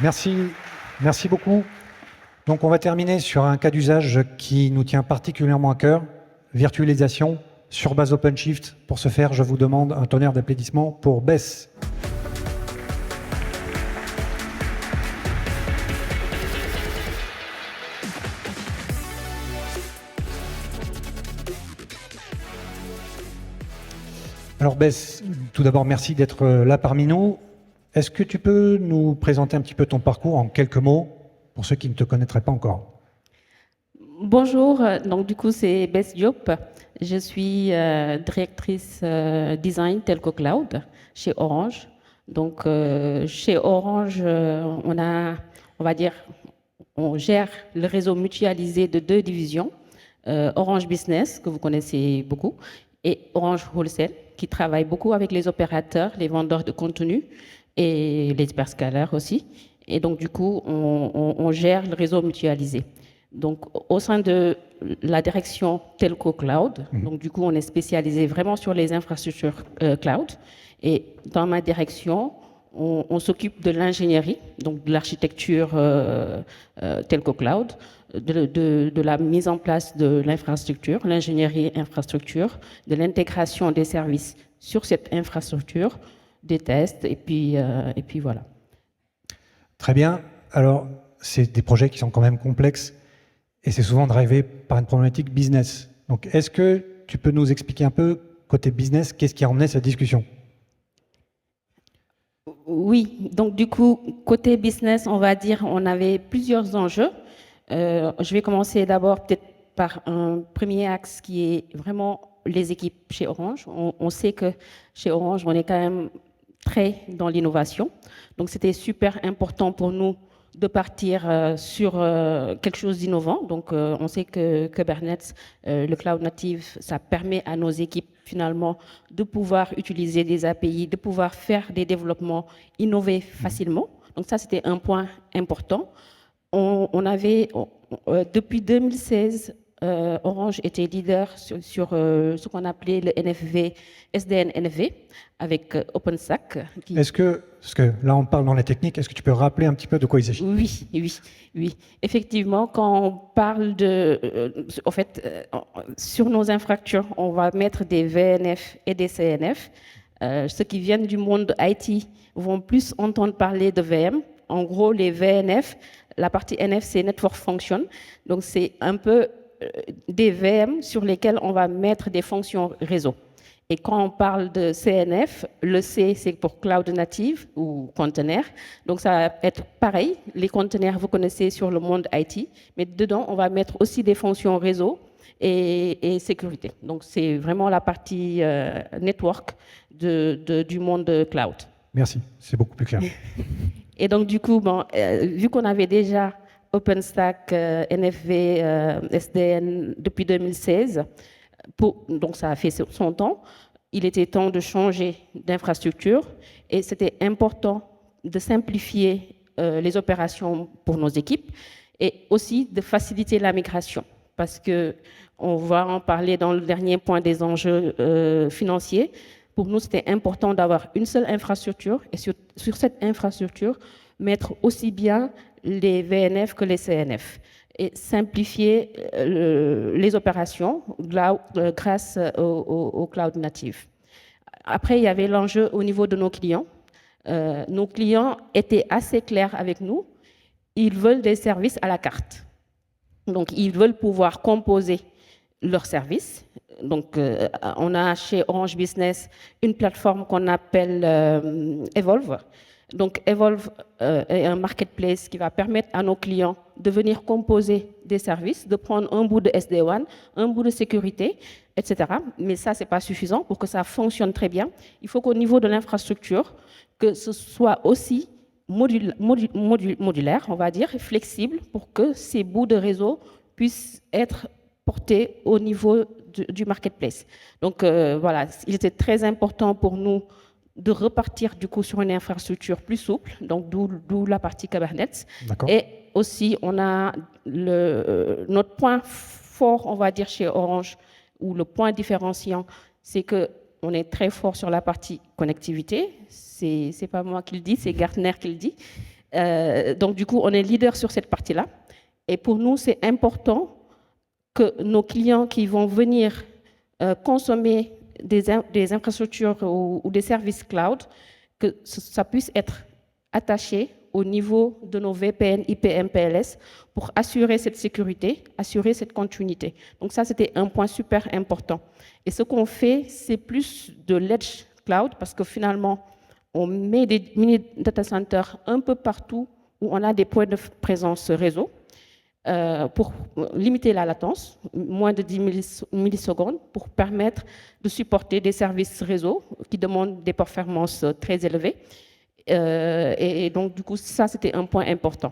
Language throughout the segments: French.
Merci, merci beaucoup. Donc on va terminer sur un cas d'usage qui nous tient particulièrement à cœur, virtualisation sur base OpenShift. Pour ce faire, je vous demande un tonnerre d'applaudissements pour Bess. Alors Bess, tout d'abord merci d'être là parmi nous. Est-ce que tu peux nous présenter un petit peu ton parcours en quelques mots pour ceux qui ne te connaîtraient pas encore? Bonjour, donc du coup c'est Bess Diop. Je suis directrice design Telco Cloud chez Orange. Donc chez Orange, on va dire, on gère le réseau mutualisé de 2 divisions, Orange Business que vous connaissez beaucoup et Orange Wholesale qui travaille beaucoup avec les opérateurs, les vendeurs de contenu et les hyperscalers aussi. Et donc du coup on gère le réseau mutualisé. Donc, au sein de la direction Telco Cloud, donc du coup, on est spécialisé vraiment sur les infrastructures cloud. Et dans ma direction, on s'occupe de l'ingénierie, donc de l'architecture Telco Cloud, de la mise en place de l'infrastructure, l'ingénierie infrastructure, de l'intégration des services sur cette infrastructure, des tests, et puis voilà. Très bien. Alors, c'est des projets qui sont quand même complexes. Et c'est souvent drivé par une problématique business. Donc, est-ce que tu peux nous expliquer un peu, côté business, qu'est-ce qui a emmené cette discussion? Oui, donc du coup, côté business, on va dire, on avait plusieurs enjeux. Je vais commencer d'abord peut-être par un premier axe qui est vraiment les équipes chez Orange. On sait que chez Orange, on est quand même très dans l'innovation. Donc, c'était super important pour nous de partir sur quelque chose d'innovant. Donc, on sait que Kubernetes, le cloud native, ça permet à nos équipes finalement de pouvoir utiliser des API, de pouvoir faire des développements innovés facilement. Donc, ça, c'était un point important. On avait, depuis 2016, Orange était leader sur ce qu'on appelait le NFV, SDN NFV, avec OpenStack. Est-ce que, parce que là on parle dans les techniques, est-ce que tu peux rappeler un petit peu de quoi il s'agit? Oui. Effectivement, quand on parle en fait, sur nos infrastructures, on va mettre des VNF et des CNF. Ceux qui viennent du monde IT vont plus entendre parler de VM. En gros, les VNF, la partie NF, c'est Network Function. Donc, c'est un peu des VM sur lesquels on va mettre des fonctions réseau. Et quand on parle de CNF, le C, c'est pour Cloud Native ou container. Donc, ça va être pareil. Les containers, vous connaissez sur le monde IT, mais dedans, on va mettre aussi des fonctions réseau et sécurité. Donc, c'est vraiment la partie network du monde cloud. Merci, c'est beaucoup plus clair. Et donc, du coup, vu qu'on avait déjà OpenStack, NFV, SDN depuis 2016, donc ça a fait son temps, il était temps de changer d'infrastructure et c'était important de simplifier les opérations pour nos équipes et aussi de faciliter la migration parce qu'on va en parler dans le dernier point des enjeux financiers. Pour nous, c'était important d'avoir une seule infrastructure et sur cette infrastructure, mettre aussi bien les VNF que les CNF et simplifier les opérations grâce au cloud native. Après, il y avait l'enjeu au niveau de nos clients. Nos clients étaient assez clairs avec nous. Ils veulent des services à la carte. Donc, ils veulent pouvoir composer leurs services. Donc, on a chez Orange Business une plateforme qu'on appelle Evolve. Donc, Evolve est un marketplace qui va permettre à nos clients de venir composer des services, de prendre un bout de SD-WAN, un bout de sécurité, etc. Mais ça, ce n'est pas suffisant pour que ça fonctionne très bien. Il faut qu'au niveau de l'infrastructure, que ce soit aussi modulaire, on va dire, flexible, pour que ces bouts de réseau puissent être portés au niveau du marketplace. Donc, voilà, il était très important pour nous de repartir du coup sur une infrastructure plus souple, donc d'où la partie Kubernetes. Et aussi, on a notre point fort, on va dire, chez Orange, ou le point différenciant, c'est qu'on est très fort sur la partie connectivité. C'est pas moi qui le dis, c'est Gartner qui le dit. Donc, du coup, on est leader sur cette partie-là. Et pour nous, c'est important que nos clients qui vont venir consommer des infrastructures ou des services cloud, que ça puisse être attaché au niveau de nos VPN, IP, MPLS pour assurer cette sécurité, assurer cette continuité. Donc ça, c'était un point super important. Et ce qu'on fait, c'est plus de l'edge cloud parce que finalement, on met des mini data centers un peu partout où on a des points de présence réseau pour limiter la latence, moins de 10 millisecondes, pour permettre de supporter des services réseau qui demandent des performances très élevées. Et donc, du coup, ça, c'était un point important.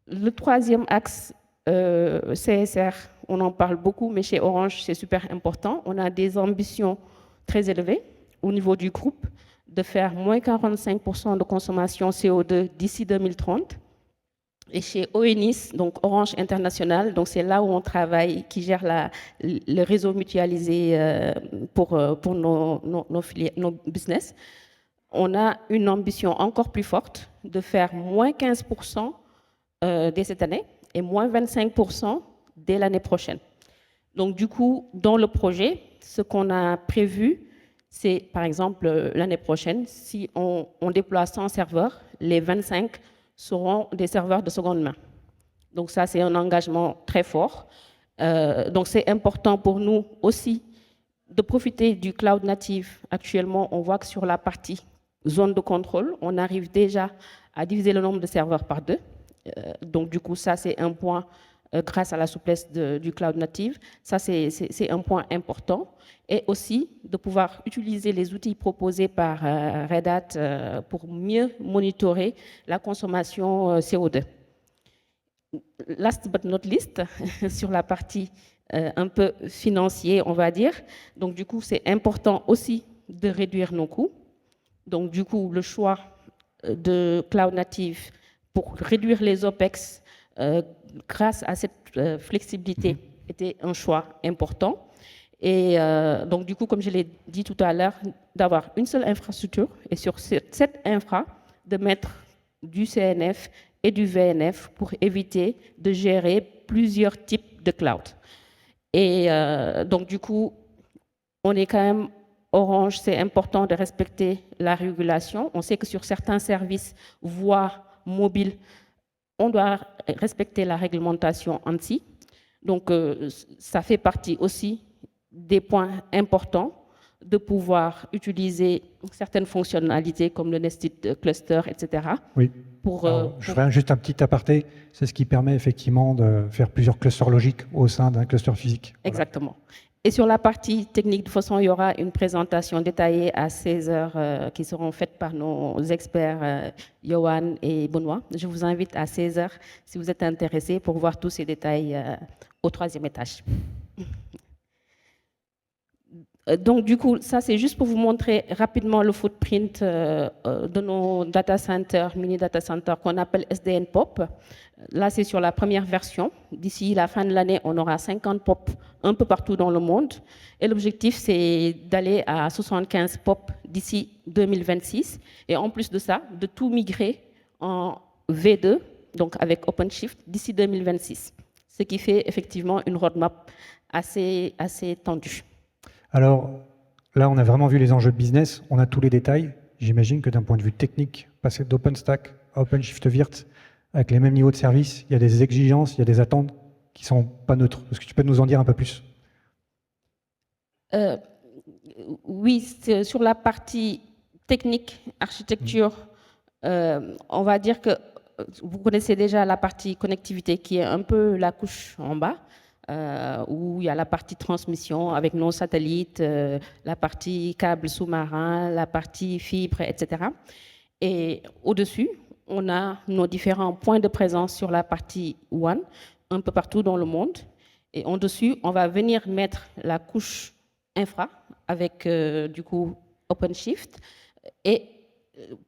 Le troisième axe, CSR, on en parle beaucoup, mais chez Orange, c'est super important. On a des ambitions très élevées au niveau du groupe de faire moins 45% de consommation CO2 d'ici 2030. Et chez ONIS, donc Orange International, donc c'est là où on travaille, qui gère le réseau mutualisé pour nos business. On a une ambition encore plus forte de faire moins 15% dès cette année et moins 25% dès l'année prochaine. Donc du coup, dans le projet, ce qu'on a prévu, c'est par exemple l'année prochaine, si on déploie 100 serveurs, les 25 seront des serveurs de seconde main. Donc ça, c'est un engagement très fort. Donc c'est important pour nous aussi de profiter du cloud native. Actuellement, on voit que sur la partie zone de contrôle, on arrive déjà à diviser le nombre de serveurs par 2. Donc du coup, ça, c'est un point grâce à la souplesse du cloud native. Ça, c'est un point important. Et aussi de pouvoir utiliser les outils proposés par Red Hat pour mieux monitorer la consommation CO2. Last but not least, sur la partie un peu financière, on va dire. Donc, du coup, c'est important aussi de réduire nos coûts. Donc, du coup, le choix de cloud native pour réduire les OPEX grâce à cette flexibilité était un choix important. Et donc, du coup, comme je l'ai dit tout à l'heure, d'avoir une seule infrastructure et sur cette infra, de mettre du CNF et du VNF pour éviter de gérer plusieurs types de cloud. Et donc, du coup, on est quand même Orange, c'est important de respecter la régulation. On sait que sur certains services, voire mobiles, on doit respecter la réglementation ANSSI. Donc, ça fait partie aussi des points importants de pouvoir utiliser certaines fonctionnalités comme le Nested Cluster, etc. Oui. Je ferai juste un petit aparté. C'est ce qui permet effectivement de faire plusieurs clusters logiques au sein d'un cluster physique. Exactement. Voilà. Et sur la partie technique, de toute façon, il y aura une présentation détaillée à 16h qui seront faites par nos experts Johan et Benoît. Je vous invite à 16h si vous êtes intéressés pour voir tous ces détails au 3e étage. Donc, du coup, ça, c'est juste pour vous montrer rapidement le footprint de nos data centers, mini data centers qu'on appelle SDN POP. Là, c'est sur la première version. D'ici la fin de l'année, on aura 50 POP un peu partout dans le monde. Et l'objectif, c'est d'aller à 75 POP d'ici 2026. Et en plus de ça, de tout migrer en V2, donc avec OpenShift, d'ici 2026. Ce qui fait effectivement une roadmap assez tendue. Alors, là, on a vraiment vu les enjeux de business, on a tous les détails. J'imagine que d'un point de vue technique, passer d'OpenStack à OpenShift Virt, avec les mêmes niveaux de service, il y a des exigences, il y a des attentes qui ne sont pas neutres. Est-ce que tu peux nous en dire un peu plus ? Oui, sur la partie technique, architecture, on va dire que vous connaissez déjà la partie connectivité qui est un peu la couche en bas. Où il y a la partie transmission avec nos satellites, la partie câble sous-marin, la partie fibre, etc. Et au-dessus, on a nos différents points de présence sur la partie WAN, un peu partout dans le monde. Et en dessus, on va venir mettre la couche infra avec du coup OpenShift. Et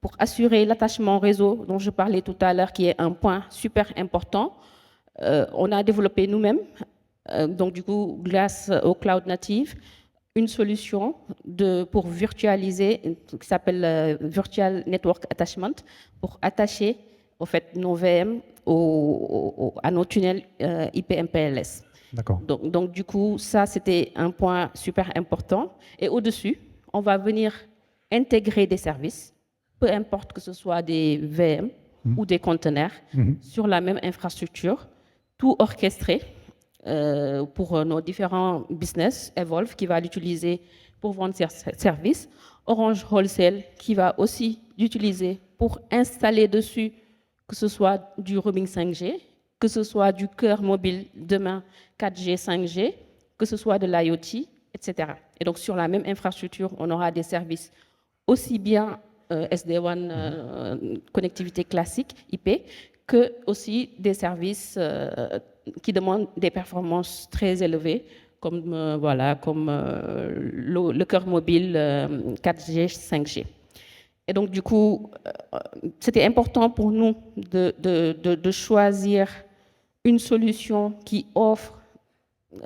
pour assurer l'attachement réseau dont je parlais tout à l'heure, qui est un point super important, on a développé nous-mêmes, donc du coup, grâce au cloud native, une solution pour virtualiser, qui s'appelle Virtual Network Attachment, pour attacher au fait, nos VM à nos tunnels IP-MPLS. D'accord. Donc, du coup, ça, c'était un point super important. Et au-dessus, on va venir intégrer des services, peu importe que ce soit des VM ou des conteneurs, sur la même infrastructure, tout orchestré pour nos différents business. Evolve, qui va l'utiliser pour vendre ses services. Orange Wholesale, qui va aussi l'utiliser pour installer dessus, que ce soit du roaming 5G, que ce soit du cœur mobile demain 4G, 5G, que ce soit de l'IoT, etc. Et donc, sur la même infrastructure, on aura des services aussi bien SD-WAN, connectivité classique, IP, que aussi des services qui demandent des performances très élevées, comme, le cœur mobile 4G, 5G. Et donc, du coup, c'était important pour nous de choisir une solution qui offre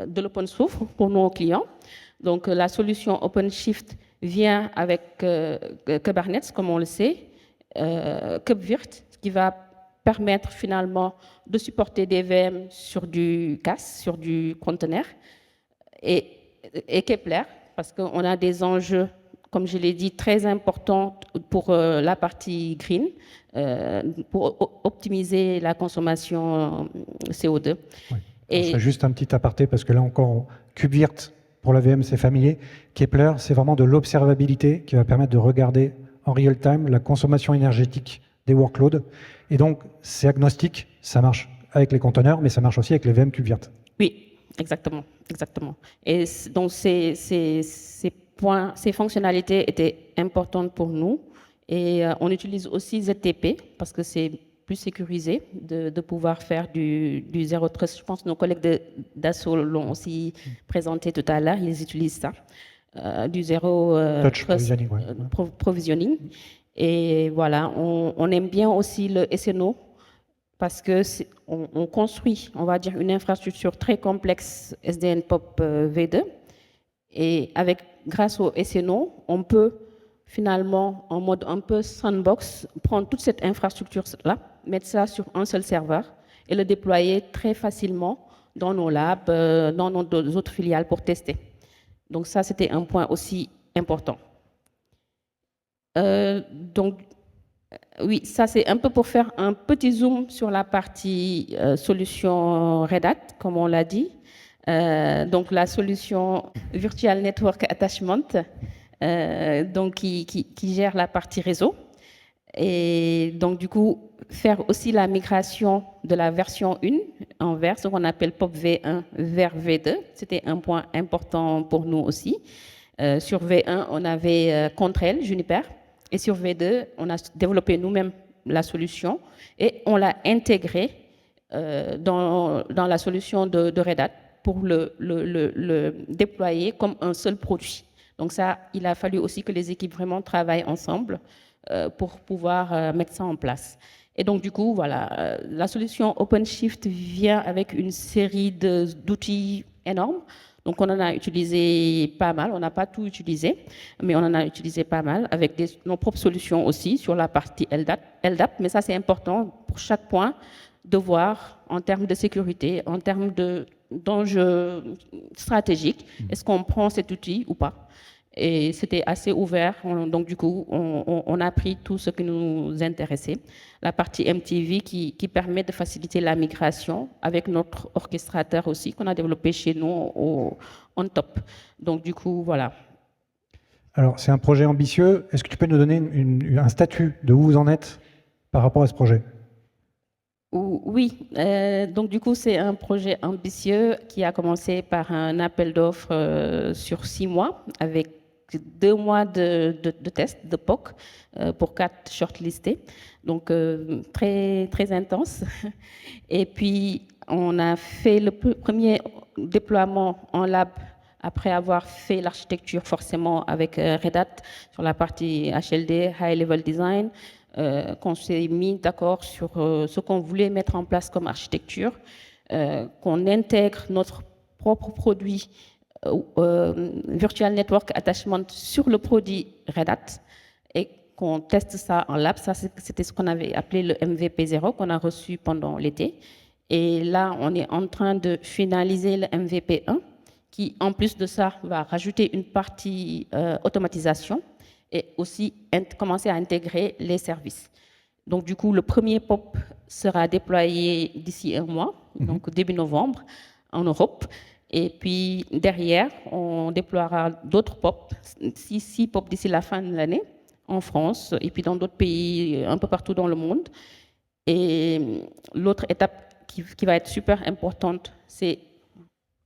de l'open source pour nos clients. Donc, la solution OpenShift vient avec Kubernetes, comme on le sait, Kubvirt, qui va permettre finalement de supporter des VM sur du CAS, sur du conteneur, et Kepler, parce qu'on a des enjeux, comme je l'ai dit, très importants pour la partie green, pour optimiser la consommation CO2. Oui. Et je fais juste un petit aparté, parce que là encore, Kubvirt, pour la VM, c'est familier. Kepler, c'est vraiment de l'observabilité qui va permettre de regarder en real time la consommation énergétique des workloads. Et donc, c'est agnostique, ça marche avec les conteneurs, mais ça marche aussi avec les VM Kubvirt. Oui, exactement, exactement. Et donc, ces fonctionnalités étaient importantes pour nous. Et on utilise aussi ZTP parce que c'est plus sécurisé de pouvoir faire du zéro trust. Je pense que nos collègues d'Assaut l'ont aussi présenté tout à l'heure, ils utilisent ça, du zéro Touch trust provisioning, ouais. provisioning. Et voilà, on aime bien aussi le SNO parce que on construit, on va dire, une infrastructure très complexe SDN POP V2. Et grâce au SNO, on peut finalement, en mode un peu sandbox, prendre toute cette infrastructure-là, mettre ça sur un seul serveur et le déployer très facilement dans nos labs, dans nos autres filiales pour tester. Donc ça, c'était un point aussi important. Donc, oui, ça c'est un peu pour faire un petit zoom sur la partie solution Red Hat, comme on l'a dit. Donc la solution Virtual Network Attachment, donc qui gère la partie réseau. Et donc du coup, faire aussi la migration de la version 1 vers ce qu'on appelle POP V1 vers V2, c'était un point important pour nous aussi. Sur V1, on avait Contrail, Juniper, et sur V2, on a développé nous-mêmes la solution et on l'a intégrée dans la solution de Red Hat pour le déployer comme un seul produit. Donc ça, il a fallu aussi que les équipes vraiment travaillent ensemble pour pouvoir mettre ça en place. Et donc du coup, voilà, la solution OpenShift vient avec une série d'outils énormes. Donc on en a utilisé pas mal, on n'a pas tout utilisé, mais on en a utilisé pas mal avec nos propres solutions aussi sur la partie LDAP. Mais ça c'est important pour chaque point de voir en termes de sécurité, en termes d'enjeux stratégiques, est-ce qu'on prend cet outil ou pas? Et c'était assez ouvert, donc du coup, on a pris tout ce qui nous intéressait. La partie MTV qui permet de faciliter la migration avec notre orchestrateur aussi, qu'on a développé chez nous on top. Donc du coup, voilà. Alors, c'est un projet ambitieux. Est-ce que tu peux nous donner un statut de où vous en êtes par rapport à ce projet? Oui, donc du coup, c'est un projet ambitieux qui a commencé par un appel d'offres sur 6 mois avec 2 mois de tests, de POC, pour 4 shortlistés. Donc, très, très intense. Et puis, on a fait le premier déploiement en lab après avoir fait l'architecture forcément avec Red Hat sur la partie HLD, High Level Design, qu'on s'est mis d'accord sur ce qu'on voulait mettre en place comme architecture, qu'on intègre notre propre produit Virtual Network Attachment sur le produit Red Hat et qu'on teste ça en lab. Ça, c'était ce qu'on avait appelé le MVP 0 qu'on a reçu pendant l'été. Et là, on est en train de finaliser le MVP 1 qui, en plus de ça, va rajouter une partie automatisation et aussi commencer à intégrer les services. Donc, du coup, le premier POP sera déployé d'ici un mois, donc début novembre, en Europe. Et puis, derrière, on déploiera d'autres POP, 6 POP d'ici la fin de l'année, en France, et puis dans d'autres pays, un peu partout dans le monde. Et l'autre étape qui va être super importante, c'est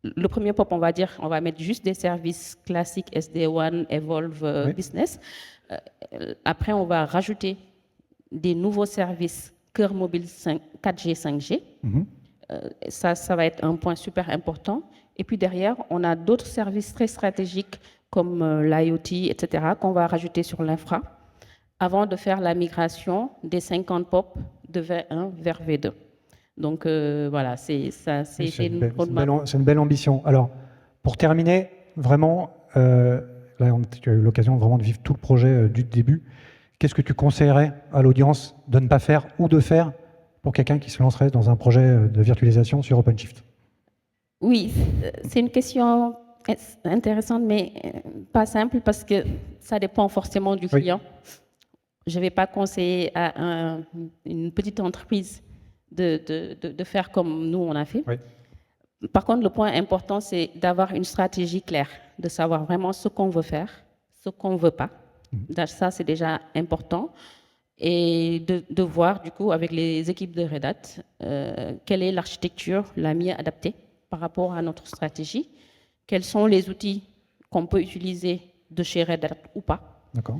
le premier POP, on va dire, on va mettre juste des services classiques SD-WAN, Evolve, Business. Après, on va rajouter des nouveaux services Cœur Mobile 4G, 5G. Ça va être un point super important. Et puis derrière, on a d'autres services très stratégiques comme l'IoT, etc., qu'on va rajouter sur l'infra avant de faire la migration des 50 POP de V1 vers V2. Donc voilà, c'est une belle ambition. Alors, pour terminer, vraiment, là, tu as eu l'occasion vraiment de vivre tout le projet du début. Qu'est-ce que tu conseillerais à l'audience de ne pas faire ou de faire pour quelqu'un qui se lancerait dans un projet de virtualisation sur OpenShift? Oui, c'est une question intéressante, mais pas simple parce que ça dépend forcément du client. Je ne vais pas conseiller à une petite entreprise de faire comme nous, on a fait. Par contre, le point important, c'est d'avoir une stratégie claire, de savoir vraiment ce qu'on veut faire, ce qu'on ne veut pas. Ça, c'est déjà important. Et de voir, du coup, avec les équipes de Red Hat, quelle est l'architecture la mieux adaptée par rapport à notre stratégie, quels sont les outils qu'on peut utiliser de chez Red Hat ou pas. D'accord.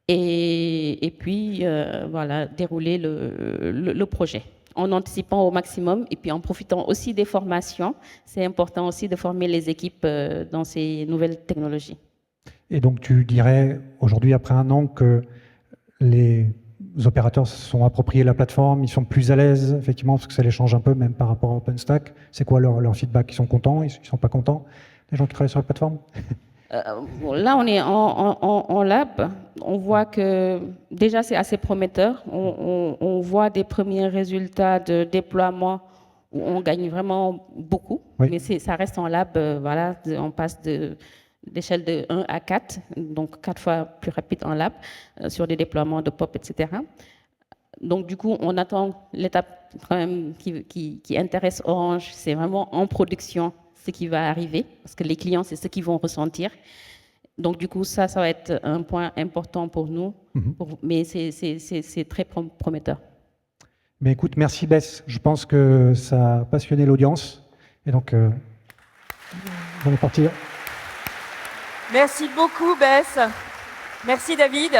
Et puis, voilà, dérouler le projet en anticipant au maximum et puis en profitant aussi des formations. C'est important aussi de former les équipes dans ces nouvelles technologies. Et donc, tu dirais aujourd'hui, après un an, que les opérateurs se sont appropriés la plateforme, ils sont plus à l'aise, effectivement, parce que ça les change un peu, même par rapport à OpenStack. C'est quoi leur feedback? Ils sont contents? Ils ne sont pas contents? Les gens qui travaillent sur la plateforme? Là, on est en lab. On voit que déjà, c'est assez prometteur. On voit des premiers résultats de déploiement où on gagne vraiment beaucoup. Mais ça reste en lab. Voilà, on passe d'échelle de 1 à 4, donc 4 fois plus rapide en lab, sur des déploiements de POP, etc. Donc, du coup, on attend l'étape quand même qui intéresse Orange. C'est vraiment en production ce qui va arriver, parce que les clients, c'est ce qu'ils vont ressentir. Donc, du coup, ça va être un point important pour nous, mais c'est très prometteur. Mais écoute, merci Bess. Je pense que ça a passionné l'audience. Et donc, on est parti. Merci beaucoup, Bess. Merci, David.